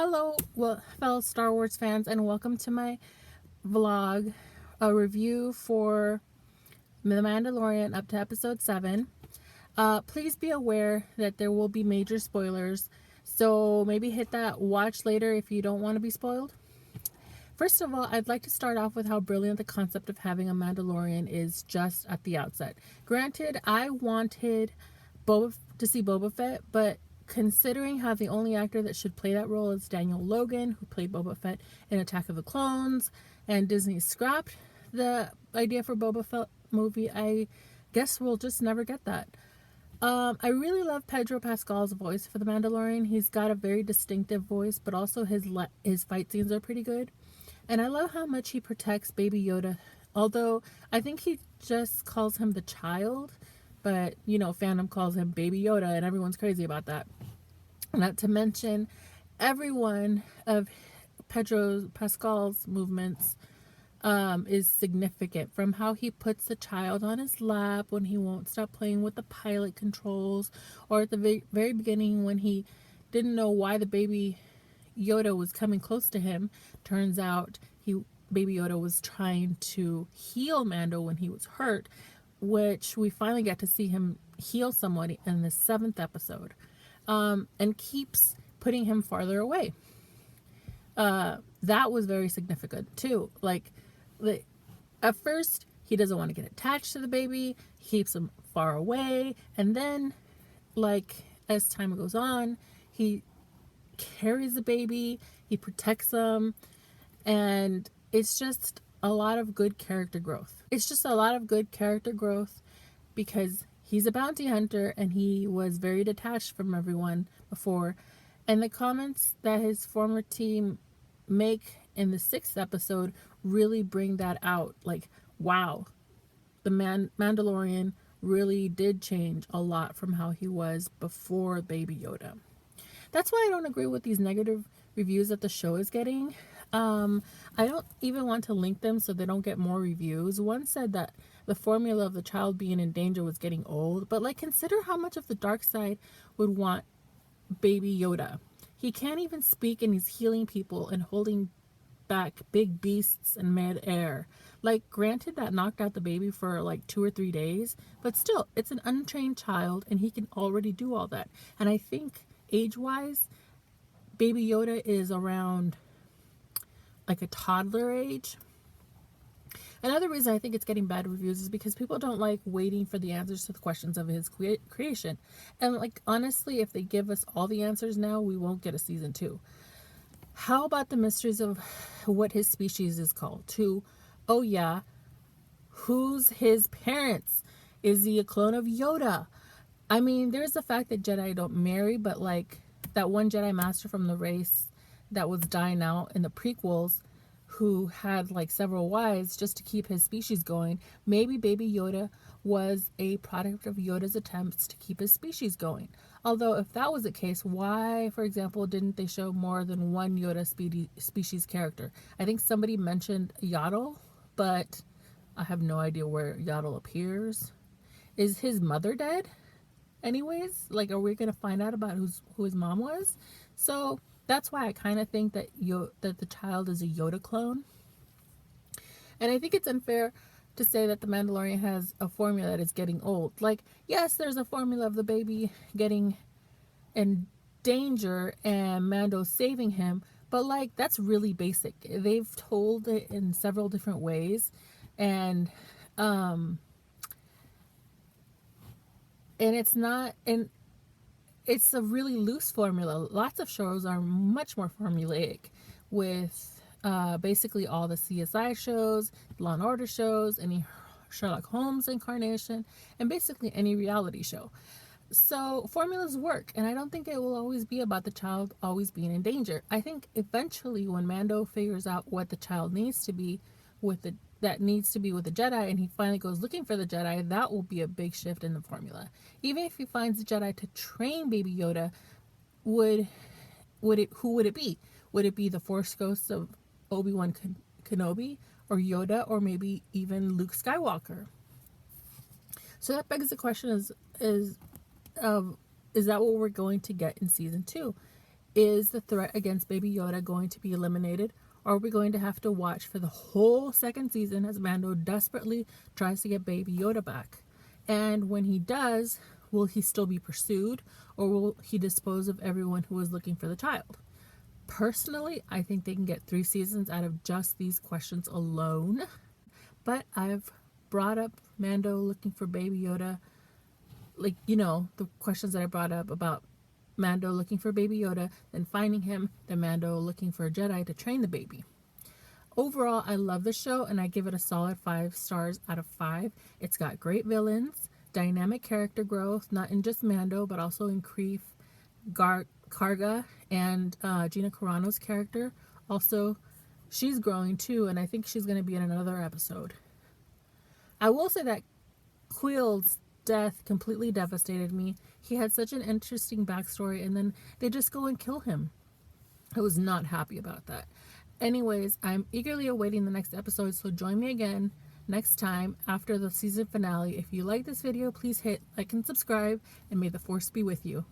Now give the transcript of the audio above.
Hello, fellow Star Wars fans, and welcome to my vlog, a review for The Mandalorian up to episode 7. Please be aware that there will be major spoilers, so maybe hit that watch later if you don't want to be spoiled. First of all, I'd like to start off with how brilliant the concept of having a Mandalorian is just at the outset. Granted, I wanted to see Boba Fett, but considering how the only actor that should play that role is Daniel Logan, who played Boba Fett in Attack of the Clones, and Disney scrapped the idea for Boba Fett movie, I guess we'll just never get that. I really love Pedro Pascal's voice for the Mandalorian. He's got a very distinctive voice, but also his fight scenes are pretty good. And I love how much he protects Baby Yoda, although I think he just calls him the child, but fandom calls him Baby Yoda, and everyone's crazy about that. Not to mention, everyone of Pedro Pascal's movements is significant, from how he puts the child on his lap when he won't stop playing with the pilot controls, or at the very beginning when he didn't know why the Baby Yoda was coming close to him. Turns out Baby Yoda was trying to heal Mando when he was hurt, which we finally get to see him heal somebody in the 7th episode, and keeps putting him farther away. That was very significant too. At first he doesn't want to get attached to the baby, he keeps him far away, and then as time goes on, he carries the baby, he protects them, and it's just a lot of good character growth. Because he's a bounty hunter and he was very detached from everyone before. And the comments that his former team make in the 6th episode really bring that out. Wow, the Mandalorian really did change a lot from how he was before Baby Yoda. That's why I don't agree with these negative reviews that the show is getting. I don't even want to link them so they don't get more reviews. One said that the formula of the child being in danger was getting old, but consider how much of the dark side would want Baby Yoda. He can't even speak, and he's healing people and holding back big beasts in mid-air. Granted, that knocked out the baby for 2 or 3 days, but still, it's an untrained child and he can already do all that. And I think age-wise, Baby Yoda is around a toddler age. Another reason I think it's getting bad reviews is because people don't like waiting for the answers to the questions of his creation. And honestly, if they give us all the answers now, we won't get a season 2. How about the mysteries of what his species is called? Oh yeah, who's his parents? Is he a clone of Yoda? I mean, there's the fact that Jedi don't marry, but that one Jedi master from the race that was dying out in the prequels, who had several wives just to keep his species going. Maybe Baby Yoda was a product of Yoda's attempts to keep his species going. Although if that was the case, why, for example, didn't they show more than one Yoda species character? I think somebody mentioned Yaddle, but I have no idea where Yaddle appears. Is his mother dead? Anyways, are we gonna find out about who his mom was? So that's why I kind of think that that the child is a Yoda clone. And I think it's unfair to say that the Mandalorian has a formula that is getting old. Yes, there's a formula of the baby getting in danger and Mando saving him, but that's really basic. They've told it in several different ways, and it's not, and it's a really loose formula. Lots of shows are much more formulaic, with basically all the CSI shows, Law and Order shows, any Sherlock Holmes incarnation, and basically any reality show. So formulas work, and I don't think it will always be about the child always being in danger. I think eventually when Mando figures out what the child needs to be with the Jedi, and he finally goes looking for the Jedi, that will be a big shift in the formula. Even if he finds the Jedi to train Baby Yoda, who would it be? Would it be the Force ghosts of Obi-Wan Kenobi, or Yoda, or maybe even Luke Skywalker? So that begs the question: is that what we're going to get in season 2? Is the threat against Baby Yoda going to be eliminated? Or are we going to have to watch for the whole second season as Mando desperately tries to get Baby Yoda back? And when he does, will he still be pursued, or will he dispose of everyone who was looking for the child? Personally, I think they can get 3 seasons out of just these questions alone. But I've brought up Mando looking for Baby Yoda, like, the questions that I brought up about Mando looking for Baby Yoda, then finding him, then Mando looking for a Jedi to train the baby. Overall, I love the show and I give it a solid 5 stars out of 5. It's got great villains, dynamic character growth, not in just Mando, but also in Kreef, Karga, and Gina Carano's character. Also, she's growing too, and I think she's going to be in another episode. I will say that Quill's death completely devastated me. He had such an interesting backstory, and then they just go and kill him. I was not happy about that. Anyways, I'm eagerly awaiting the next episode, so join me again next time after the season finale. If you like this video, please hit like and subscribe, and may the force be with you.